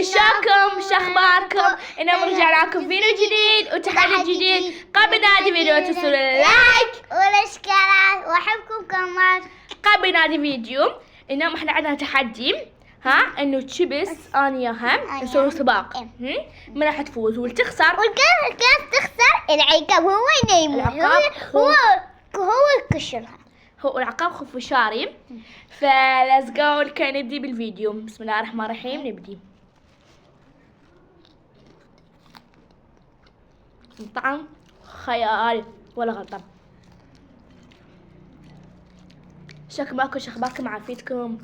شلونكم؟ شخباركم؟ انا رجعنا لكم فيديو جديد وتحدي جديد. قبل نادي فيديو تسوون لايك والاشتراك واحبكم كمان. قبل نادي فيديو اليوم احنا عندنا تحدي، انه تشيبس انا ياهم نسوي سباق من راح تفوز واللي تخسر والكاس تخسر العقاب هو ينيمون. هو يكشرها. هو العقاب خفشاري. فليتس جو لكي نبدي بالفيديو. بسم الله الرحمن الرحيم. نبدي. طعم خيال ولا غلطة. شكباكم شخباكم عافيتكم.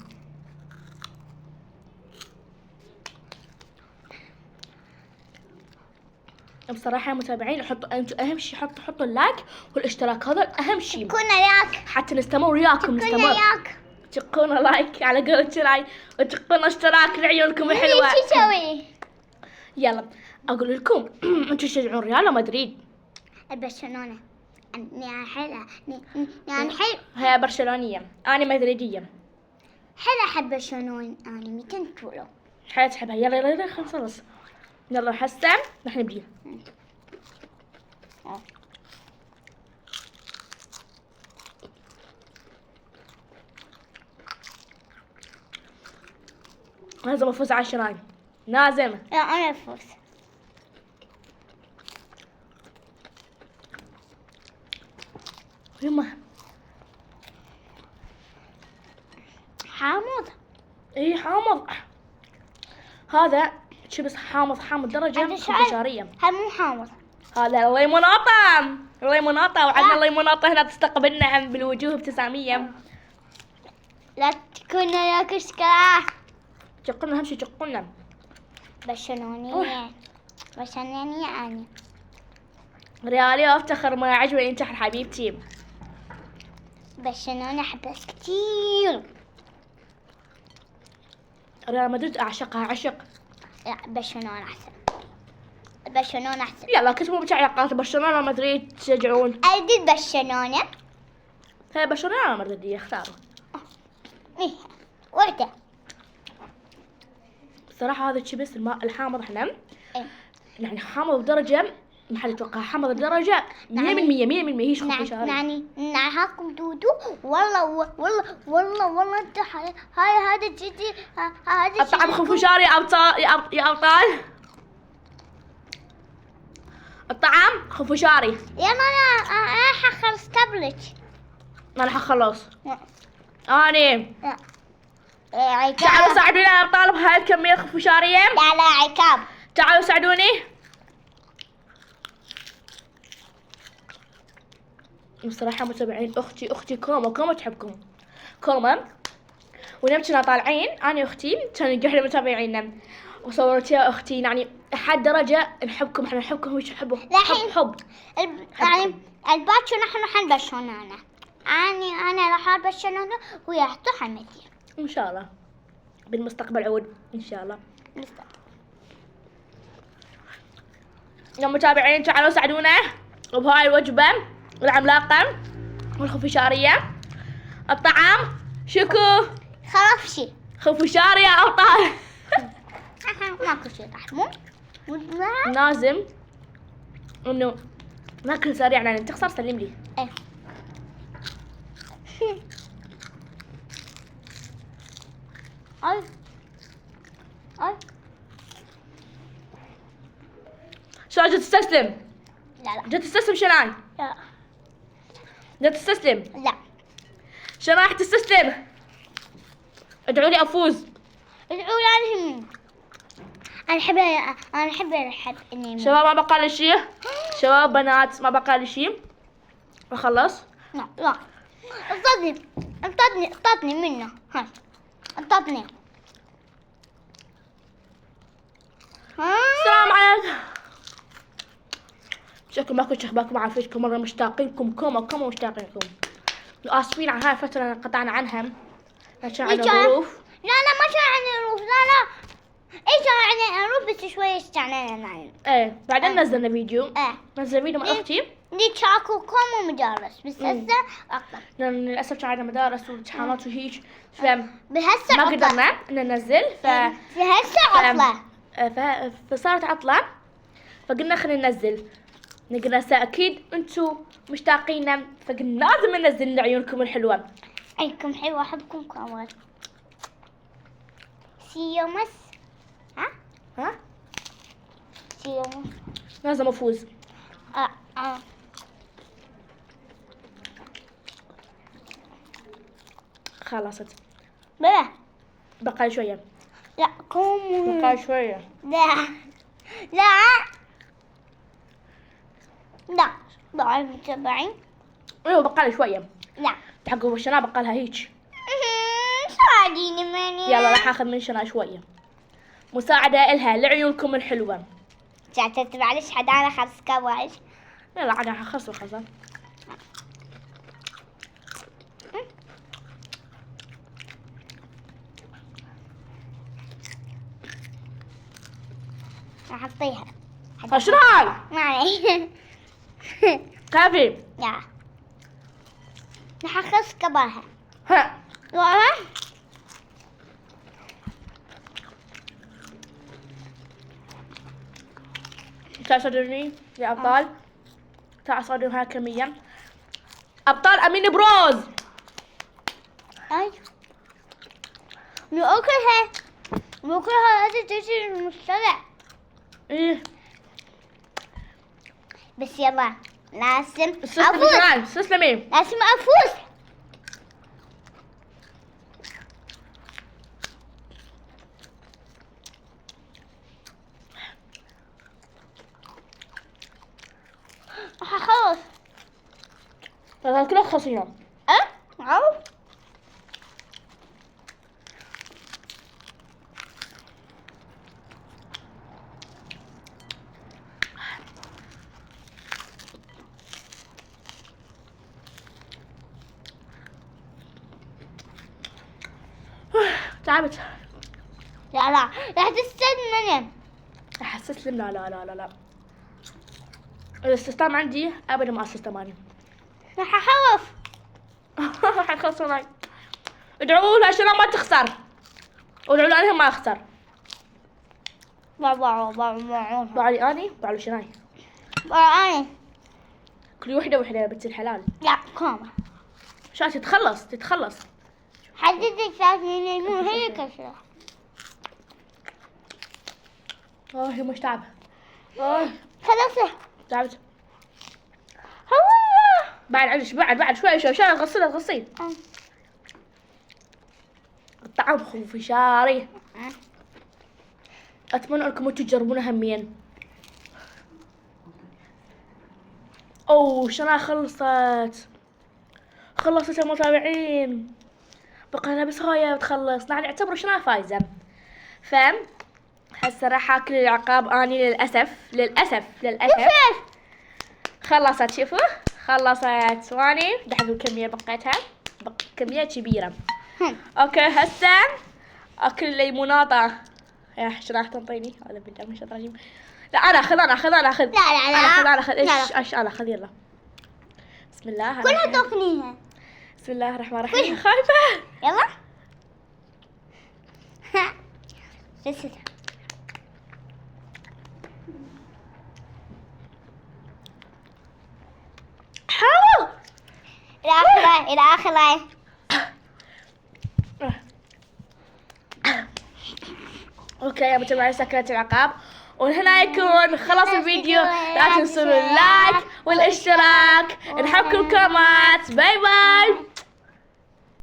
بصراحة يا متابعين انتوا اهم شيء حطوا اللايك والاشتراك، هذا اهم شيء. كنا ياك حتى نستمر وياكم نستمر. تقونا لايك على قولة شراي وتقونا اشتراك لعيونكم الحلوة. شو تسوي؟ يلا اقول لكم انتوا تشجعون ريال ولا مدريد؟ برشلونة. يعني حلوة يعني حلو. هي برشلونية، انا مدريدية. حلوة احب برشلونة انا 200 كيلو. حلوة تحبها. يلا يلا خلينا نخلص. يلا هسه راح نبدي. لازم افوز على الشراي. لازم. لا انا افوز. يما حامض. اي حامض. هذا شيبس حامض درجة خفشارية. هذا مو حامض. هذا الليموناطة. وعندنا الليموناطة هنا تستقبلنا بالوجوه ابتسامية. لا تكون ياك اشكال. شقنا اهم شي شقنا. برشلونية أنا. ريالي افتخر ما عجبني ينتحر حبيبتي. برشلونة أحبها كتير. ريال مدريد اعشقها عشق. لا برشلونة أحسن. يلا كتبوا بتعليقات برشلونة مدريد تشجعون. أريد برشلونة. هي برشلونة مدريدية اختاروا. إيه وحدة. صراحة هذا الشيبس الماء الحامض احنا إيه؟ يعني حامض بدرجة ما حد يتوقع. حامض بدرجة 100% هي شخص شهري. يعني هاكم دودو. والله انت هذا جدي. هذا الطعم خفشاري يا ابطال. الطعم خفشاري. يلا انا حخلص تابلت. انا حخلص. اني عقاب. تعالوا ساعدوني يا ابطال بهاي الكمية خفشارية. لا عقاب. تعالوا ساعدوني. بصراحة متابعين اختي كوما تحبكم. كوما ونمت كنا طالعين انا واختي كانوا يقحلوا متابعينا وصورت يا اختي يعني احد درجة نحبكم. احنا نحبكم وش تحبوا حب. يعني الباكر نحن برشلونة. انا راح برشلونة ويا حمدي ان شاء الله بالمستقبل عود ان شاء الله. يا متابعين تعالوا ساعدونا بهاي الوجبة العملاقة والخفشارية. الطعام شكو خرفشي خفشاري يا ابطال. ماكو شيء طعمه لازم انه ناكل سريع يعني تخسر سلم لي. ايه اي شو جت تستسلم؟ لا جت تستسلم شناي؟ لا جت تستسلم؟ لا شناي راح تستسلم؟ ادعوا لي افوز. ادعوا لي. انا احب اني شباب ما بقى لي شيء. شباب بنات ما بقى لي شيء. بخلص. لا اعطتني منه. هاي اعطتني. السلام عليكم. شكل ماكو شخباكم عافيتكم مرة مشتاقينكم كوما مشتاقينكم. آسفين عن هاي الفترة اللي انقطعنا عنها عشان عندنا ظروف. لا ما كان عندي ظروف. لا ايش كان عندي ظروف بس شوية استعنينا. ايه بعدين نزلنا فيديو. نزل فيديو مع اختي. دي شاكو كوم ومدارس بس هسه اقدر. لان للاسف كان عندنا مدارس وامتحانات وهيك بهسه ما قدرنا ننزل بهسه عطلة. فصارت عطلة، فقلنا خلينا ننزل. قلنا اكيد انتو مشتاقين، فقلنا لازم ننزل لعيونكم الحلوة. عينكم حلوة، احبكم كمان. سي يو مس. ها سي يو مس. لازم افوز. خلصت. بلا. بقى شوية. لا كومو. بقى شوية. لا لا لا. ضاع المتابعين. ايوه بقى شوية. لا. تحقوا الشناء بقى لها هيك. ساعديني ماني. يلا راح اخذ من شناء شوية مساعدة إلها لعيونكم الحلوة. تعتت معلش حد انا خمس كواش. يلا عاد حخلص الخزان. راح اعطيها. شنو هاي؟ ما علي. كافي. لا. راح اخص كباها. ها والله. تعصدوني يا أبطال، تعصدون هاي كمية. أبطال أمين بروز. اي. ناكلها. ناكلها هذه تجي المستدع. إيه بس يلا لازم استسلمي افوز. كمان، استسلمي. لازم افوز. خلاص. هذا كله خصيصة. عارف. تعبت. لا لا راح تستنى. راح استسلم. لا لا لا لا لا، الاستسلام عندي أبدا ما استسلم أنا. راح اخوف. راح نخسر معي. ادعوا له عشان ما تخسر، وادعوا له أنا ما أخسر. بعلي أني بعلو شناي. أنا. كل وحدة وحدة يا بنت الحلال. لا كوما. شو تتخلص. حددك ثلاثين مو هي كسرة. هي مش تعب. خلاص. تعبت. هو. بعد عدش بعد شوي عشان تغسلين. الطعم خوفي شاري. أتمنى أنكم تجربونها همين. أوه شنا خلصت المتابعين، بقى لها بس هاي بتخلص. يعني اعتبروا شنا فايزة. فهم هسه راح اكل العقاب اني للاسف خلصت. شوفوا خلصت واني دحين الكمية بقيتها كمية كبيرة. اوكي هسه اكل الليموناطة. يا شو راح تنطيني هذا بالله مش رجيم. لا انا اخذ لا لا. انا اخذ ايش انا اخذ. يلا بسم الله كلها تقنيها. بسم الله الرحمن الرحيم. خايفة. يلا. بس حاول. إلى آخر. اوكي يا متابعين سكنة العقاب، وهنا يكون خلص الفيديو. لا تنسوا اللايك والاشتراك. نحبكم كمان. باي باي.